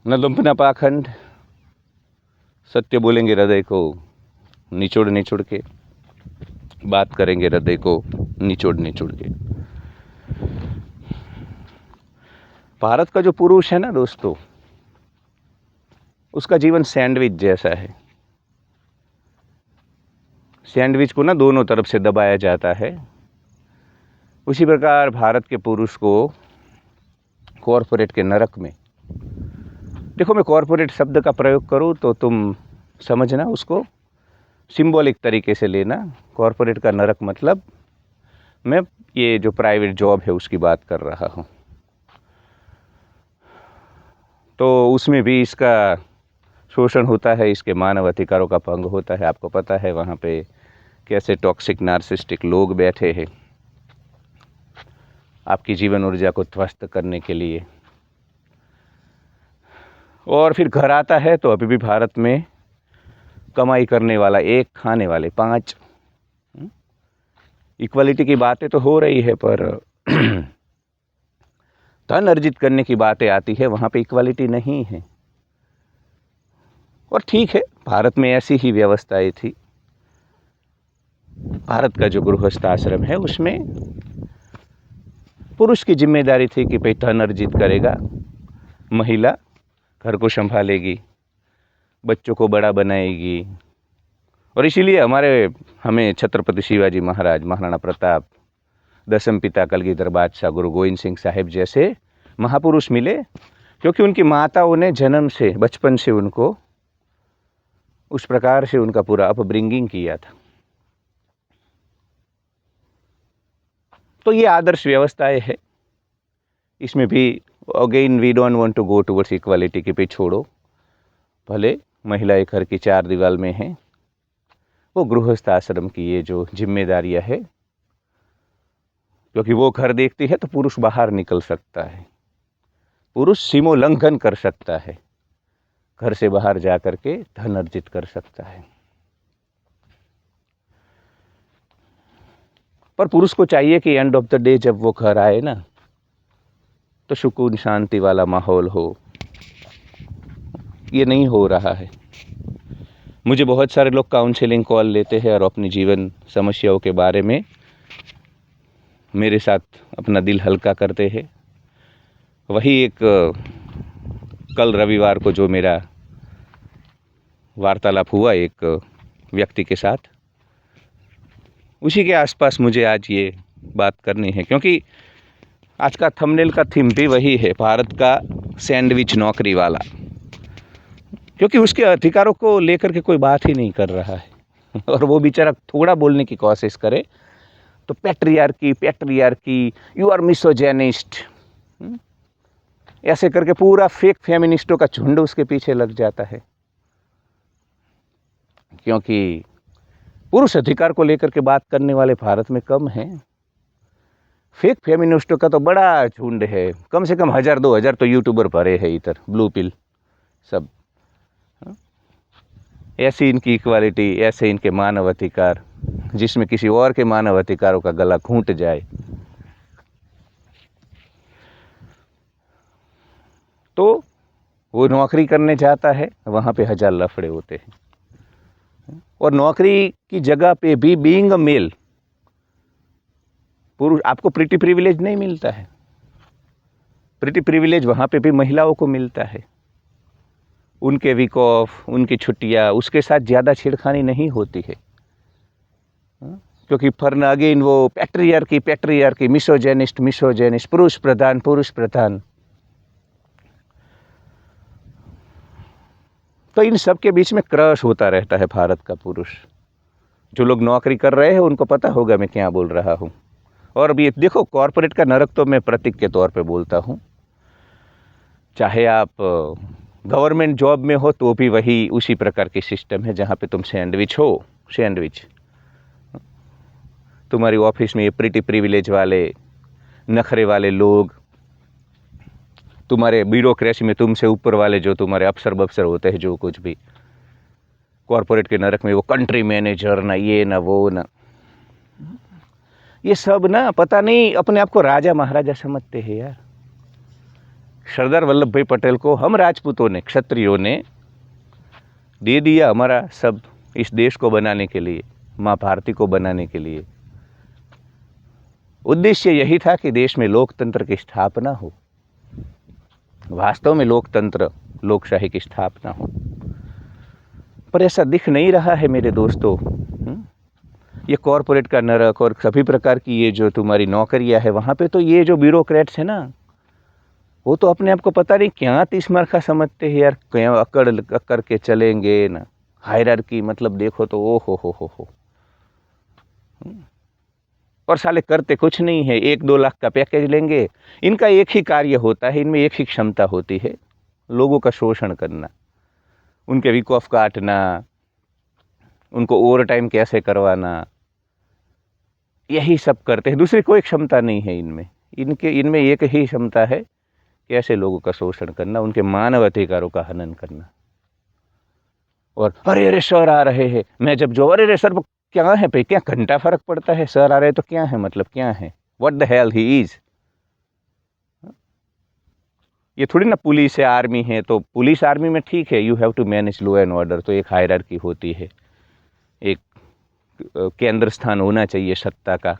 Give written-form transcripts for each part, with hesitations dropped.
न लुम्प न पाखंड, सत्य बोलेंगे हृदय को निचोड़ निचोड़ के, बात करेंगे हृदय को निचोड़ निचोड़ के। भारत का जो पुरुष है ना दोस्तों, उसका जीवन सैंडविच जैसा है। सैंडविच को ना दोनों तरफ से दबाया जाता है, उसी प्रकार भारत के पुरुष को कॉरपोरेट के नरक में, देखो मैं कॉरपोरेट शब्द का प्रयोग करूं तो तुम समझना, उसको सिंबॉलिक तरीके से लेना। कॉरपोरेट का नरक मतलब मैं ये जो प्राइवेट जॉब है उसकी बात कर रहा हूं। तो उसमें भी इसका शोषण होता है, इसके मानव अधिकारों का भंग होता है। आपको पता है वहाँ पे कैसे टॉक्सिक नार्सिस्टिक लोग बैठे हैं आपकी जीवन ऊर्जा को ध्वस्त करने के लिए। और फिर घर आता है तो अभी भी भारत में कमाई करने वाला एक, खाने वाले पाँच। इक्वालिटी की बातें तो हो रही है, पर धन अर्जित करने की बातें आती है वहाँ पे इक्वालिटी नहीं है। और ठीक है, भारत में ऐसी ही व्यवस्थाएं थी। भारत का जो गृहस्थ आश्रम है उसमें पुरुष की जिम्मेदारी थी कि भाई धन अर्जित करेगा, महिला घर को संभालेगी, बच्चों को बड़ा बनाएगी। और इसीलिए हमें छत्रपति शिवाजी महाराज, महाराणा प्रताप, दशम पिता कलगीधर बादशाह, गुरु गोविंद सिंह साहिब जैसे महापुरुष मिले, क्योंकि उनकी माताओं ने जन्म से, बचपन से उनको उस प्रकार से उनका पूरा अपब्रिंगिंग किया था। तो ये आदर्श व्यवस्थाएं है। इसमें भी again we don't want to go towards equality के पे छोड़ो, भले महिलाएं घर की चार दीवार में हैं, वो गृहस्थ आश्रम की ये जो जिम्मेदारियां है, क्योंकि वो घर देखती है तो पुरुष बाहर निकल सकता है, पुरुष सीमोल्लंघन कर सकता है, घर से बाहर जा कर के धन अर्जित कर सकता है। पर पुरुष को चाहिए कि एंड ऑफ द डे जब वो घर आए ना, तो सुकून शांति वाला माहौल हो। ये नहीं हो रहा है। मुझे बहुत सारे लोग काउंसलिंग कॉल लेते हैं और अपनी जीवन समस्याओं के बारे में मेरे साथ अपना दिल हल्का करते हैं। वही एक कल रविवार को जो मेरा वार्तालाप हुआ एक व्यक्ति के साथ, उसी के आसपास मुझे आज ये बात करनी है, क्योंकि आज का थंबनेल का थीम भी वही है, भारत का सैंडविच नौकरी वाला। क्योंकि उसके अधिकारों को लेकर के कोई बात ही नहीं कर रहा है, और वो बेचारा थोड़ा बोलने की कोशिश करे तो पैट्रियार्की, यू आर मिसोजेनिस्ट, ऐसे करके पूरा फेक फेमिनिस्टों का झुंड उसके पीछे लग जाता है। क्योंकि पुरुष अधिकार को लेकर के बात करने वाले भारत में कम हैं। फेक फेमिनिस्टों का तो बड़ा झुंड है, कम से कम 1000-2000 तो यूट्यूबर भरे हैं इधर, ब्लू पिल सब। ऐसी इनकी इक्वालिटी, ऐसे इनके मानव अधिकार, जिसमें किसी और के मानव अधिकारों का गला घूंट जाए। तो वो नौकरी करने जाता है, वहाँ पे 1000 लफड़े होते हैं। और नौकरी की जगह पे भी बीइंग अ मेल, पुरुष आपको प्रीटी प्रिविलेज नहीं मिलता है। प्रीटी प्रिविलेज वहाँ पे भी महिलाओं को मिलता है। उनके वीक ऑफ, उनकी छुट्टियाँ, उसके साथ ज़्यादा छेड़खानी नहीं होती है, क्योंकि फर्न अगेन वो पैट्रियार्की, मिसोजेनिस्ट, पुरुष प्रधान। तो इन सब के बीच में क्रश होता रहता है भारत का पुरुष। जो लोग नौकरी कर रहे हैं उनको पता होगा मैं क्या बोल रहा हूँ। और अभी देखो, कॉरपोरेट का नरक तो मैं प्रतीक के तौर पे बोलता हूँ। चाहे आप गवर्नमेंट जॉब में हो तो भी वही उसी प्रकार की सिस्टम है, जहाँ पे तुम सैंडविच। तुम्हारी ऑफिस में ये प्रीटी प्रिविलेज वाले, नखरे वाले लोग, तुम्हारे ब्यूरोक्रेसी में तुमसे ऊपर वाले जो तुम्हारे अफसर होते हैं, जो कुछ भी कॉरपोरेट के नरक में, वो कंट्री मैनेजर ना ये ना वो ना, ये सब ना पता नहीं अपने आप को राजा महाराजा समझते हैं यार। सरदार वल्लभ भाई पटेल को हम राजपूतों ने, क्षत्रियों ने दे दिया हमारा सब इस देश को बनाने के लिए, माँ भारती को बनाने के लिए। उद्देश्य यही था कि देश में लोकतंत्र की स्थापना हो, वास्तव में लोकतंत्र, लोकशाही की स्थापना हो। पर ऐसा दिख नहीं रहा है मेरे दोस्तों। ये कॉरपोरेट का नरक और सभी प्रकार की ये जो तुम्हारी नौकरियां है, वहाँ पे तो ये जो ब्यूरोक्रेट्स है ना, वो तो अपने आप को पता नहीं क्या तीसमरखा समझते हैं यार, क्या अकड़ के चलेंगे ना। हायरार्की मतलब देखो तो ओ हो। और साले करते कुछ नहीं है, 1-2 लाख का पैकेज लेंगे। इनका एक ही कार्य होता है, इनमें एक ही क्षमता होती है, लोगों का शोषण करना, उनके वीक ऑफ काटना, उनको ओवर टाइम कैसे करवाना, यही सब करते हैं। दूसरी कोई क्षमता नहीं है इनमें। इनमें एक ही क्षमता है, कैसे लोगों का शोषण करना, उनके मानव अधिकारों का हनन करना। और अरे सर आ रहे हैं, मैं जब जो अरे सर क्या है पे, क्या घंटा फर्क पड़ता है, सर आ रहे तो क्या है, मतलब क्या है, what the hell he is. ये थोड़ी ना पुलिस है, आर्मी है, तो पुलिस आर्मी में ठीक है, you have to manage law and order, तो एक हायरार्की होती है, एक केंद्र स्थान होना चाहिए सत्ता का।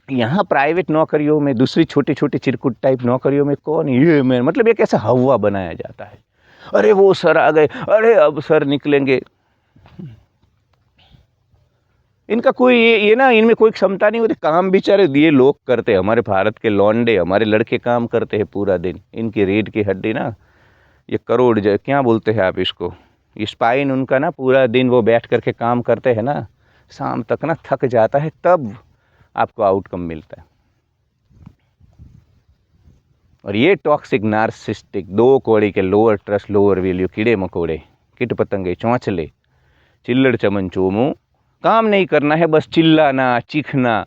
यहाँ प्राइवेट नौकरियों में, दूसरी छोटी छोटी चिरकुट टाइप नौकरियों में कौन ये मैं, मतलब एक ऐसा हवा बनाया जाता है, अरे वो सर आ गए, अरे अब सर निकलेंगे। इनका कोई ये ना, इनमें कोई क्षमता नहीं होती। काम बेचारे ये लोग करते हैं, हमारे भारत के लौंडे, हमारे लड़के काम करते हैं पूरा दिन। इनकी रीढ़ की हड्डी ना, ये करोड़ क्या बोलते हैं आप इसको, स्पाइन उनका ना, पूरा दिन वो बैठ करके काम करते हैं ना, शाम तक ना थक जाता है, तब आपको आउटकम मिलता है। और ये टॉक्सिक नार्सिस्टिक 2 कौड़ी के लोअर ट्रस्ट लोअर वैल्यू कीड़े मकोड़े, कीट पतंगे, चौंचले, चिल्लड़ चमन चोमू, काम नहीं करना है, बस चिल्लाना, चीखना,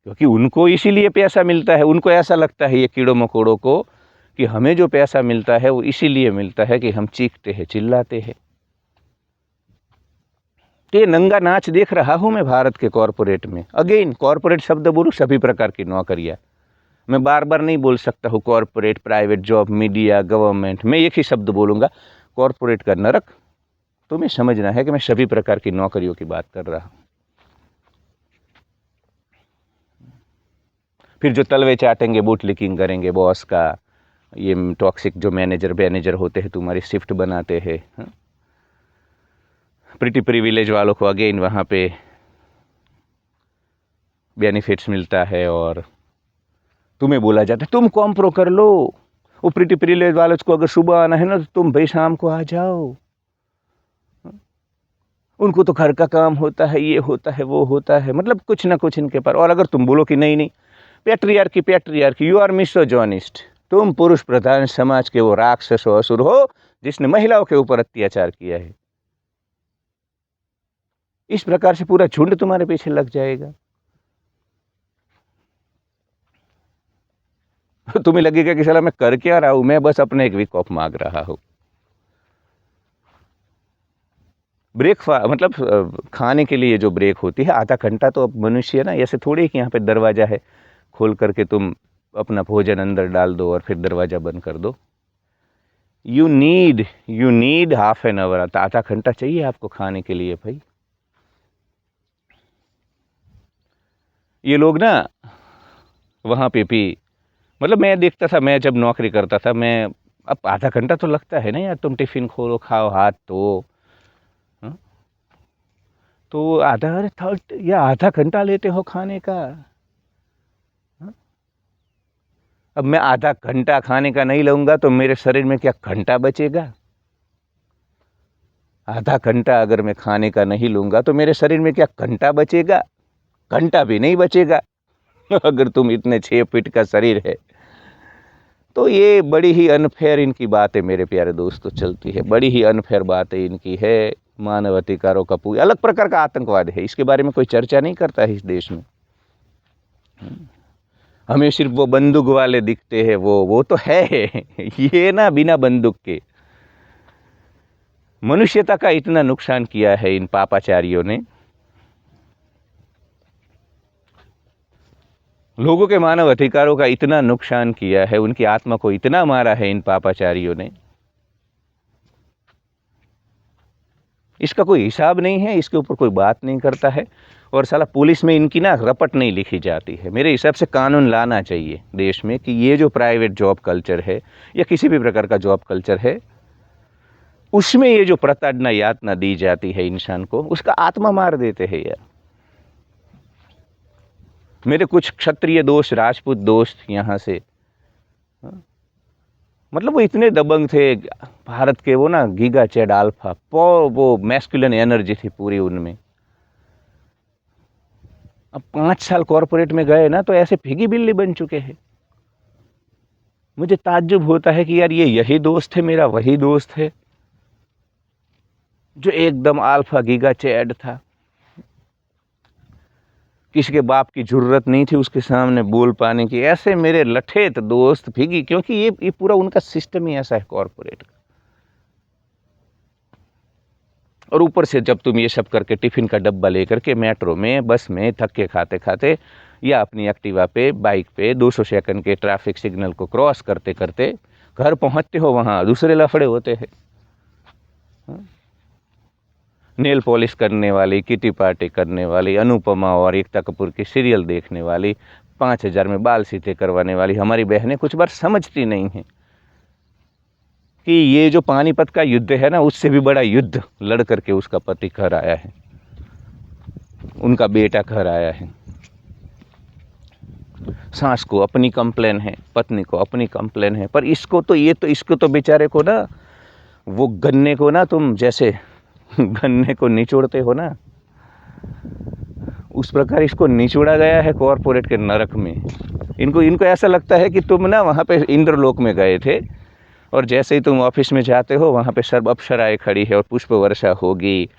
क्योंकि उनको इसीलिए पैसा मिलता है। उनको ऐसा लगता है ये कीड़ों मकोड़ों को कि हमें जो पैसा मिलता है वो इसीलिए मिलता है कि हम चीखते हैं, चिल्लाते हैं। तो ये नंगा नाच देख रहा हूं मैं भारत के कॉरपोरेट में। अगेन कॉरपोरेट शब्द बोलूं, सभी प्रकार की नौकरियां, मैं बार बार नहीं बोल सकता हूं corporate, private job, media, government, मैं एक ही शब्द बोलूंगा, कॉरपोरेट का नरक। तुम्हें समझना है कि मैं सभी प्रकार की नौकरियों की बात कर रहा हूं। फिर जो तलवे चाटेंगे, बूट लिकिंग करेंगे बॉस का, ये टॉक्सिक जो मैनेजर होते हैं, तुम्हारी शिफ्ट बनाते हैं, प्रिटी प्रिविलेज वालों को अगेन वहाँ पे बेनिफिट्स मिलता है, और तुम्हें बोला जाता है तुम कॉम्प्रो कर लो। वो प्रिटी प्रिविलेज वालों को अगर सुबह आना है ना, तो तुम भाई शाम को आ जाओ, उनको तो घर का काम होता है, ये होता है, वो होता है, मतलब कुछ ना कुछ इनके पास। और अगर तुम बोलो कि नहीं पैट्रियार्की, यू आर मिसोजोनिस्ट, तुम पुरुष प्रधान समाज के वो राक्षस हो, असुर हो, जिसने महिलाओं के ऊपर अत्याचार किया है, इस प्रकार से पूरा झुंड तुम्हारे पीछे लग जाएगा। तुम्हें लगेगा कि साला मैं कर क्या रहा हूं, मैं बस अपने एक वीक ऑफ मांग रहा हूं। ब्रेकफास्ट मतलब खाने के लिए जो ब्रेक होती है, आधा घंटा, तो अब मनुष्य ना ऐसे थोड़ी कि यहाँ पे दरवाजा है, खोल करके तुम अपना भोजन अंदर डाल दो और फिर दरवाजा बंद कर दो। You need half an hour, आधा घंटा चाहिए आपको खाने के लिए भाई। ये लोग ना वहाँ पे भी, मतलब मैं देखता था, मैं जब नौकरी करता था, मैं, अब आधा घंटा तो लगता है ना यार, तुम टिफिन खोलो, खाओ, हाथ तो, तो आधा घंटा लेते हो खाने का। अब मैं आधा घंटा खाने का नहीं लूंगा तो मेरे शरीर में क्या घंटा बचेगा? आधा घंटा अगर मैं खाने का नहीं लूंगा तो मेरे शरीर में क्या घंटा बचेगा? घंटा भी नहीं बचेगा। अगर तुम इतने 6 फीट का शरीर है तो ये बड़ी ही अनफेयर इनकी बात है मेरे प्यारे दोस्तों, चलती है, बड़ी ही अनफेयर बात है इनकी है। मानव अधिकारों का पूरा अलग प्रकार का आतंकवाद है, इसके बारे में कोई चर्चा नहीं करता है इस देश में। हमें सिर्फ वो बंदूक वाले दिखते हैं, वो तो है ये ना, बिना बंदूक के मनुष्यता का इतना नुकसान किया है इन पापाचारियों ने। लोगों के मानव अधिकारों का इतना नुकसान किया है, उनकी आत्मा को इतना मारा है इन पापाचारियों ने, इसका कोई हिसाब नहीं है, इसके ऊपर कोई बात नहीं करता है। और साला पुलिस में इनकी ना रपट नहीं लिखी जाती है। मेरे हिसाब से कानून लाना चाहिए देश में कि ये जो प्राइवेट जॉब कल्चर है या किसी भी प्रकार का जॉब कल्चर है, उसमें ये जो प्रताड़ना यातना दी जाती है इंसान को, उसका आत्मा मार देते हैं यार। मेरे कुछ क्षत्रिय दोस्त, राजपूत दोस्त यहाँ से, मतलब वो इतने दबंग थे, भारत के वो ना गीगा चैड अल्फा, वो मैस्कुलिन एनर्जी थी पूरी उनमें। अब 5 साल कॉरपोरेट में गए ना तो ऐसे भीगी बिल्ली बन चुके हैं। मुझे ताज्जुब होता है कि यार ये यही दोस्त है मेरा, वही दोस्त है जो एकदम अल्फा गीगा चैड था। किसी के बाप की जरूरत नहीं थी उसके सामने बोल पाने की। ऐसे मेरे लठेत दोस्त भीगी, क्योंकि ये पूरा उनका सिस्टम ही ऐसा है कॉरपोरेट का। और ऊपर से जब तुम ये सब करके टिफिन का डब्बा लेकर के मेट्रो में, बस में थक्के खाते खाते या अपनी एक्टिवा पे, बाइक पे 200 सेकंड के ट्रैफिक सिग्नल को क्रॉस करते करते घर पहुंचते हो, वहां दूसरे लफड़े होते हैं। नेल पॉलिश करने वाली, किटी पार्टी करने वाली, अनुपमा और एकता कपूर की सीरियल देखने वाली, 5,000 में बाल सीधे करवाने वाली हमारी बहनें कुछ बार समझती नहीं हैं कि ये जो पानीपत का युद्ध है ना, उससे भी बड़ा युद्ध लड़ करके उसका पति घर आया है, उनका बेटा घर आया है। सास को अपनी कंप्लेन है, पत्नी को अपनी कंप्लेन है, पर इसको तो बेचारे को ना, वो गन्ने को ना तुम जैसे गन्ने को निचोड़ते हो ना, उस प्रकार इसको निचोड़ा गया है कॉरपोरेट के नरक में। इनको ऐसा लगता है कि तुम ना वहाँ पे इंद्रलोक में गए थे, और जैसे ही तुम ऑफिस में जाते हो वहाँ पे सर्व अप्सराएं खड़ी है और पुष्प वर्षा होगी,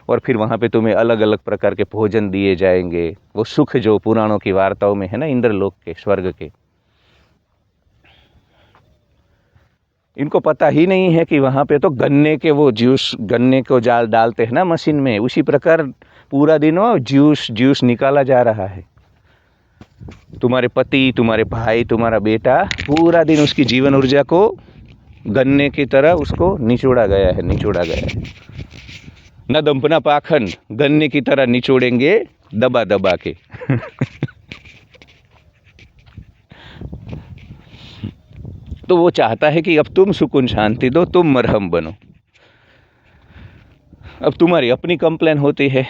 और फिर वहाँ पे तुम्हें अलग अलग प्रकार के भोजन दिए जाएंगे। वो सुख जो पुराणों की वार्ताओं में है ना, इंद्रलोक के, स्वर्ग के, इनको पता ही नहीं है कि वहाँ पे तो गन्ने के वो जूस, गन्ने को जाल डालते हैं ना मशीन में, उसी प्रकार पूरा दिन वो जूस निकाला जा रहा है। तुम्हारे पति, तुम्हारे भाई, तुम्हारा बेटा, पूरा दिन उसकी जीवन ऊर्जा को गन्ने की तरह उसको निचोड़ा गया है, निचोड़ा गया है। न दंपना पाखंड, गन्ने की तरह निचोड़ेंगे दबा दबा के। तो वो चाहता है कि अब तुम सुकून शांति दो, तुम मरहम बनो। अब तुम्हारी अपनी कंप्लेन होती है,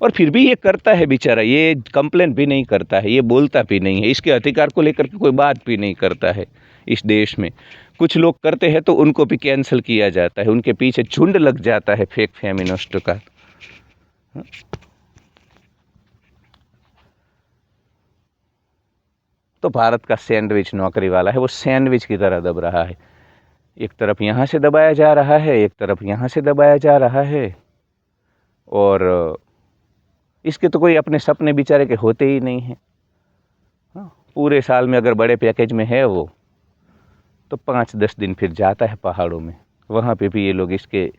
और फिर भी ये करता है बेचारा, ये कंप्लेन भी नहीं करता है, ये बोलता भी नहीं है, इसके अधिकार को लेकर के कोई बात भी नहीं करता है। इस देश में कुछ लोग करते हैं तो उनको भी कैंसिल किया जाता है, उनके पीछे झुंड लग जाता है फेक फेमिनिस्ट का। तो भारत का सैंडविच नौकरी वाला है, वो सैंडविच की तरह दब रहा है। एक तरफ यहाँ से दबाया जा रहा है, एक तरफ यहाँ से दबाया जा रहा है, और इसके तो कोई अपने सपने बेचारे के होते ही नहीं हैं। पूरे साल में अगर बड़े पैकेज में है वो, तो 5-10 दिन फिर जाता है पहाड़ों में, वहाँ पे भी ये लोग इसके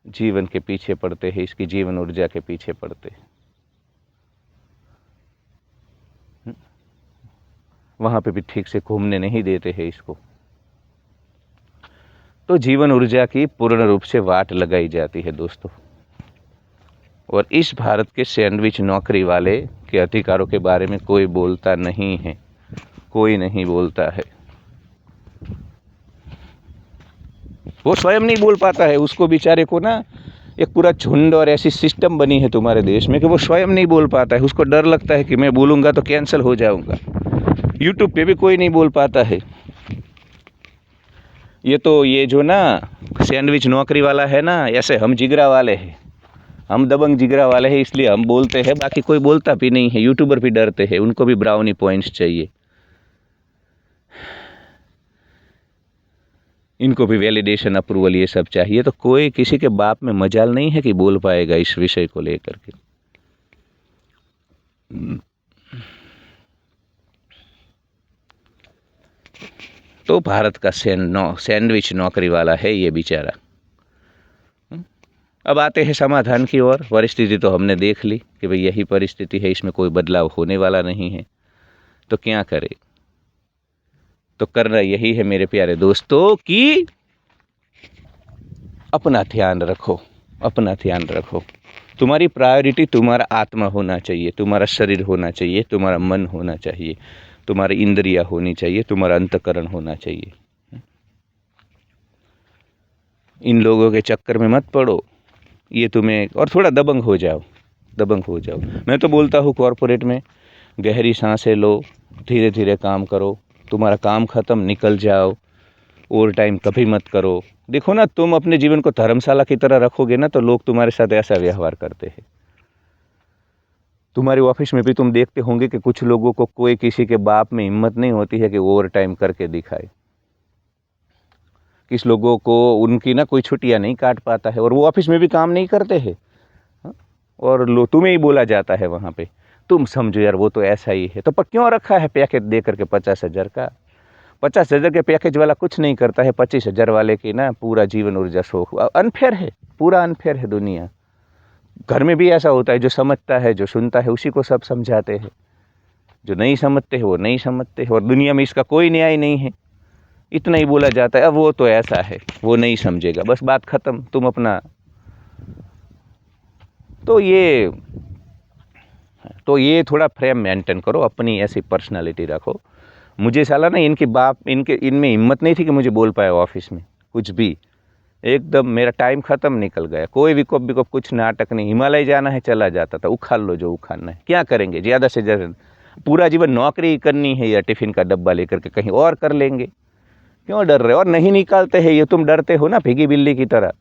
जीवन के पीछे पड़ते हैं, इसकी जीवन ऊर्जा के पीछे पड़ते हैं। वहाँ पे भी ठीक से घूमने नहीं देते हैं इसको। तो जीवन ऊर्जा की पूर्ण रूप से वाट लगाई जाती है दोस्तों। और इस भारत के सैंडविच नौकरी वाले के अधिकारों के बारे में कोई बोलता नहीं है, कोई नहीं बोलता है। वो स्वयं नहीं बोल पाता है, उसको बेचारे को ना एक पूरा झुंड और ऐसी सिस्टम बनी है तुम्हारे देश में कि वो स्वयं नहीं बोल पाता है। उसको डर लगता है कि मैं बोलूँगा तो कैंसिल हो जाऊँगा। यूट्यूब पे भी कोई नहीं बोल पाता है। ये जो ना सैंडविच नौकरी वाला है ना, ऐसे हम जिगरा वाले हैं, हम दबंग जिगरा वाले हैं, इसलिए हम बोलते हैं, बाकी कोई बोलता भी नहीं है। यूट्यूबर भी डरते हैं, उनको भी ब्राउनी पॉइंट्स चाहिए, इनको भी वैलिडेशन, अप्रूवल, ये सब चाहिए। तो कोई किसी के बाप में मजाल नहीं है कि बोल पाएगा इस विषय को लेकर के। तो भारत का सैंडविच नौकरी वाला है ये बेचारा। अब आते हैं समाधान की ओर। परिस्थिति तो हमने देख ली कि भाई यही परिस्थिति है, इसमें कोई बदलाव होने वाला नहीं है, तो क्या करें? तो करना यही है मेरे प्यारे दोस्तों कि अपना ध्यान रखो, अपना ध्यान रखो। तुम्हारी प्रायोरिटी तुम्हारा आत्मा होना चाहिए, तुम्हारा शरीर होना चाहिए, तुम्हारा मन होना चाहिए, तुम्हारी इंद्रियां होनी चाहिए, तुम्हारा अंतःकरण होना चाहिए। इन लोगों के चक्कर में मत पड़ो, ये तुम्हें, और थोड़ा दबंग हो जाओ, दबंग हो जाओ। मैं तो बोलता हूँ कॉरपोरेट में गहरी सांसें लो, धीरे धीरे काम करो, तुम्हारा काम खत्म, निकल जाओ। ओवर टाइम कभी मत करो। देखो ना, तुम अपने जीवन को धर्मशाला की तरह रखोगे ना, तो लोग तुम्हारे साथ ऐसा व्यवहार करते हैं। तुम्हारे ऑफिस में भी तुम देखते होंगे कि कुछ लोगों को, कोई किसी के बाप में हिम्मत नहीं होती है कि ओवर टाइम करके दिखाए। किस लोगों को उनकी ना कोई छुट्टियां नहीं काट पाता है, और वो ऑफिस में भी काम नहीं करते हैं, और तुम्हें ही बोला जाता है वहाँ पे, तुम समझो यार वो तो ऐसा ही है। तो क्यों रखा है पैकेज दे करके 50,000 का? 50,000 के पैकेज वाला कुछ नहीं करता है, 25,000 वाले की ना पूरा जीवन ऊर्जा शोक। अनफेयर है, पूरा अनफेयर है दुनिया। घर में भी ऐसा होता है, जो समझता है, जो सुनता है, उसी को सब समझाते हैं, जो नहीं समझते हैं वो नहीं समझते हैं, और दुनिया में इसका कोई न्याय नहीं है। इतना ही बोला जाता है, अब वो तो ऐसा है, वो नहीं समझेगा, बस बात खत्म, तुम अपना। तो ये थोड़ा फ्रेम मेंटेन करो, अपनी ऐसी पर्सनालिटी रखो। मुझे साला ना इनमें हिम्मत नहीं थी कि मुझे बोल पाए ऑफिस में कुछ भी। एकदम मेरा टाइम ख़त्म, निकल गया। कोई विकोप विकोप कुछ नाटक नहीं। हिमालय जाना है चला जाता था, उखाड़ लो जो उखाड़ना है। क्या करेंगे ज़्यादा से ज़्यादा? पूरा जीवन नौकरी करनी है या टिफ़िन का डब्बा लेकर के कहीं और कर लेंगे? क्यों डर रहे हो? और नहीं निकालते हैं ये, तुम डरते हो ना भीगी बिल्ली की तरह।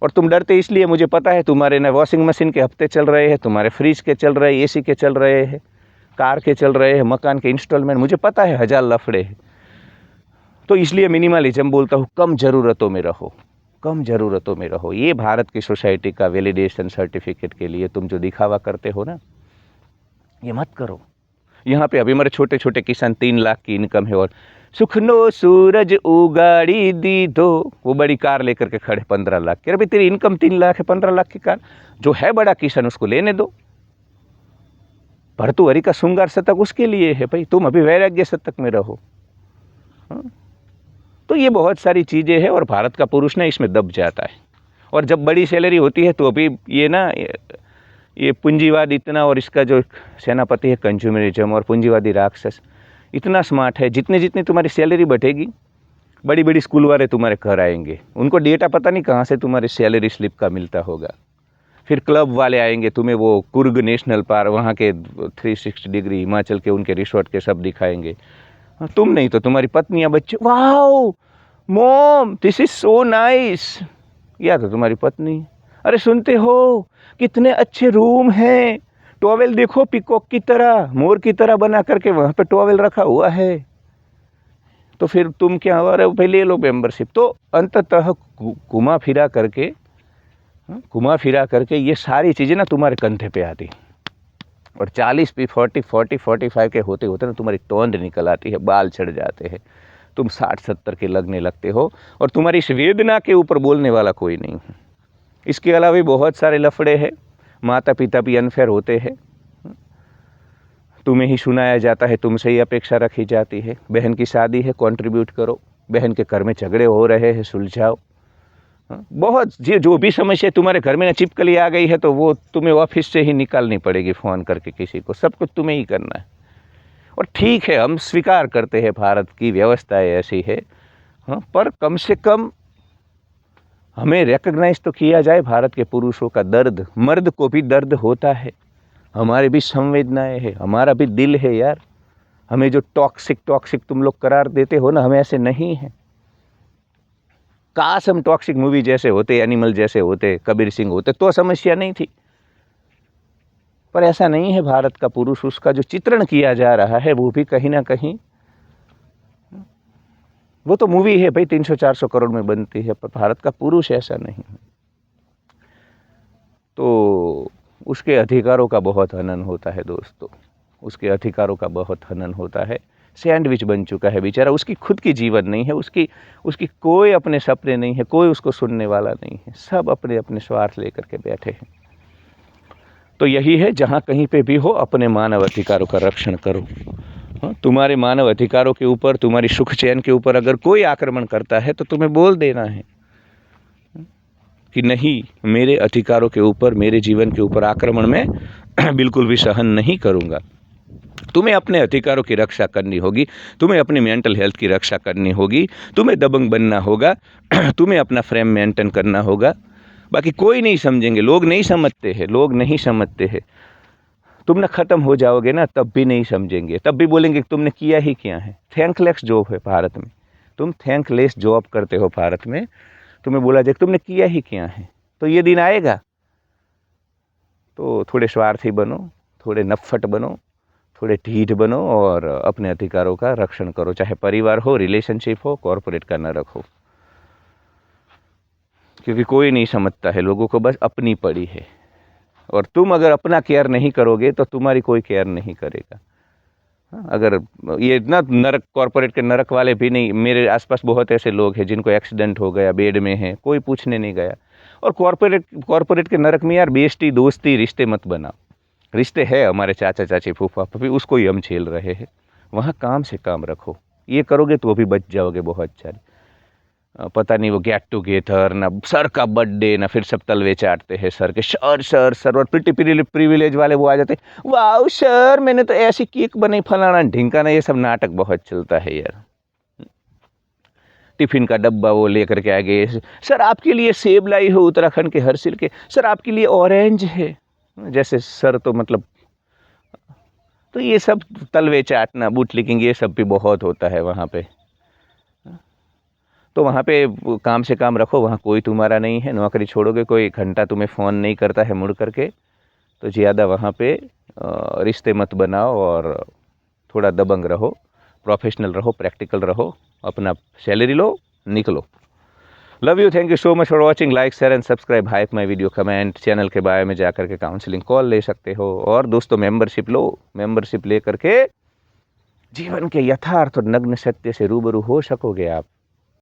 और तुम डरते इसलिए, मुझे पता है, तुम्हारे ना वॉशिंग मशीन के हफ्ते चल रहे हैं, तुम्हारे फ्रिज के चल रहे हैं, एसी के चल रहे हैं, कार के चल रहे हैं, मकान के इंस्टॉलमेंट, मुझे पता है 1000 लफड़े हैं। तो इसलिए मिनिमलिज्म बोलता हूँ, कम ज़रूरतों में रहो, कम ज़रूरतों में रहो। ये भारत की सोसाइटी का वैलिडेशन सर्टिफिकेट के लिए तुम जो दिखावा करते हो ना, ये मत करो। यहाँ पे अभी हमारे छोटे छोटे किसान 3 लाख की इनकम है, और सुखनो सूरज उगाड़ी दी दो, वो बड़ी कार लेकर के खड़े 15 लाख की। अरे भाई तेरी इनकम 3 लाख है, 15 लाख की कार, जो है बड़ा किसान उसको लेने दो। भर्तृहरि का श्रृंगार शतक उसके लिए है भाई, तुम अभी वैराग्य शतक में रहो। तो ये बहुत सारी चीज़ें हैं, और भारत का पुरुष ना इसमें दब जाता है। और जब बड़ी सैलरी होती है तो अभी ये ना, ये पूंजीवाद इतना, और इसका जो सेनापति है कंज्यूमरिज्म और पूंजीवादी राक्षस इतना स्मार्ट है, जितने जितनी तुम्हारी सैलरी बढ़ेगी, बड़ी बड़ी स्कूल वाले तुम्हारे घर आएंगे। उनको डेटा पता नहीं कहाँ से तुम्हारी सैलरी स्लिप का मिलता होगा। फिर क्लब वाले आएंगे, तुम्हें वो कुर्ग नेशनल पार्क, वहाँ के 360 डिग्री हिमाचल के उनके रिसोर्ट के सब दिखाएंगे। तुम नहीं तो तुम्हारी पत्नियां, बच्चे, wow mom this is so nice, या तो तुम्हारी पत्नी, अरे सुनते हो कितने अच्छे रूम हैं, टॉवेल देखो पिकॉक की तरह, मोर की तरह बना करके वहाँ पे टॉवेल रखा हुआ है। तो फिर तुम क्या हो रहे हो, पहले ले लो मेंबरशिप। तो अंततः घुमा फिरा करके ये सारी चीज़ें ना तुम्हारे कंधे पे आती, और 40 पे 45 के होते होते ना तुम्हारी टोंड निकल आती है, बाल चढ़ जाते हैं, तुम 60-70 के लगने लगते हो, और तुम्हारी इस वेदना के ऊपर बोलने वाला कोई नहीं है। इसके अलावा भी बहुत सारे लफड़े हैं। माता पिता भी अनफेयर होते हैं, तुम्हें ही सुनाया जाता है, तुमसे ही अपेक्षा रखी जाती है। बहन की शादी है, कंट्रीब्यूट करो, बहन के घर में झगड़े हो रहे हैं, सुलझाओ। बहुत जो भी समस्या तुम्हारे घर में ना चिपकली आ गई है, तो वो तुम्हें ऑफिस से ही निकालनी पड़ेगी फ़ोन करके किसी को, सब कुछ तुम्हें ही करना है। और ठीक है, हम स्वीकार करते हैं भारत की व्यवस्था ऐसी है, हाँ, पर कम से कम हमें रिकग्नाइज तो किया जाए भारत के पुरुषों का दर्द। मर्द को भी दर्द होता है, हमारे भी संवेदनाएं हैं, हमारा भी दिल है यार। हमें जो टॉक्सिक तुम लोग करार देते हो ना, हमें ऐसे नहीं है। काश हम टॉक्सिक मूवी जैसे होते, एनिमल जैसे होते, कबीर सिंह होते, तो समस्या नहीं थी। पर ऐसा नहीं है। भारत का पुरुष, उसका जो चित्रण किया जा रहा है, वो भी कहीं ना कहीं, वो तो मूवी है भाई, 300-400 करोड़ में बनती है, पर भारत का पुरुष ऐसा नहीं है। तो उसके अधिकारों का बहुत हनन होता है दोस्तों, उसके अधिकारों का बहुत हनन होता है। सैंडविच बन चुका है बेचारा, उसकी खुद की जीवन नहीं है, उसकी कोई अपने सपने नहीं है, कोई उसको सुनने वाला नहीं है, सब अपने अपने स्वार्थ लेकर के बैठे हैं। तो यही है, जहाँ कहीं पे भी हो अपने मानव अधिकारों का रक्षण करो। हाँ, तुम्हारे मानव अधिकारों के ऊपर, तुम्हारी सुख चैन के ऊपर अगर कोई आक्रमण करता है तो तुम्हें बोल देना है कि नहीं, मेरे अधिकारों के ऊपर, मेरे जीवन के ऊपर आक्रमण में बिल्कुल भी सहन नहीं करूँगा। तुम्हें अपने अधिकारों की रक्षा करनी होगी, तुम्हें अपनी मेंटल हेल्थ की रक्षा करनी होगी, तुम्हें दबंग बनना होगा, तुम्हें अपना फ्रेम मेंटेन करना होगा। बाकी कोई नहीं समझेंगे, लोग नहीं समझते हैं, लोग नहीं समझते हैं। तुम ना ख़त्म हो जाओगे ना, तब भी नहीं समझेंगे, तब भी बोलेंगे कि तुमने किया ही क्या है। थैंकलेस जॉब है भारत में, तुम थैंकलेस जॉब करते हो भारत में, तुम्हें बोला जाए तुमने किया ही क्या है। तो ये दिन आएगा, तो थोड़े स्वार्थी बनो, थोड़े नफ़ट बनो, थोड़े ढीठ बनो और अपने अधिकारों का रक्षण करो, चाहे परिवार हो, रिलेशनशिप हो, कॉर्पोरेट का न रखो। क्योंकि कोई नहीं समझता है, लोगों को बस अपनी पड़ी है, और तुम अगर अपना केयर नहीं करोगे तो तुम्हारी कोई केयर नहीं करेगा। अगर ये ना नरक, कॉर्पोरेट के नरक वाले भी नहीं, मेरे आसपास बहुत ऐसे लोग हैं जिनको एक्सीडेंट हो गया, बेड में हैं, कोई पूछने नहीं गया। और कॉर्पोरेट के नरक में यार बेइज्जती, दोस्ती, रिश्ते मत बनाओ। रिश्ते है हमारे चाचा चाची, फूफा फूफी, उसको ही हम झेल रहे हैं। वहाँ काम से काम रखो, ये करोगे तो भी बच जाओगे बहुत सारी। पता नहीं वो गेट टुगेदर, ना सर का बर्थडे, ना फिर सब तलवे चाटते हैं सर के, सर सर सर, और प्रिटी प्रिविलेज वाले वो आ जाते हैं, वाह सर मैंने तो ऐसी केक बनाई, फलाना ढिंकाना, ये सब नाटक बहुत चलता है यार। टिफिन का डब्बा वो लेकर के आ गए, सर आपके लिए सेब लाई हो उत्तराखंड के हरसिल के, सर आपके लिए ऑरेंज है, जैसे सर तो मतलब, तो ये सब तलवे चाटना, बूटलिकिंग, ये सब भी बहुत होता है वहाँ पे। तो वहाँ पे काम से काम रखो, वहाँ कोई तुम्हारा नहीं है। नौकरी छोड़ोगे, कोई घंटा तुम्हें फ़ोन नहीं करता है मुड़ करके, तो ज़्यादा वहाँ पे रिश्ते मत बनाओ और थोड़ा दबंग रहो, प्रोफेशनल रहो, प्रैक्टिकल रहो, अपना सैलरी लो, निकलो। Love you, thank you so much for watching. Like, share and subscribe, hype my video, comment, channel के बारे में जाकर के काउंसलिंग कॉल ले सकते हो। और दोस्तों मेंबरशिप लो, मेंबरशिप ले करके जीवन के यथार्थ और नग्न सत्य से रूबरू हो सकोगे आप।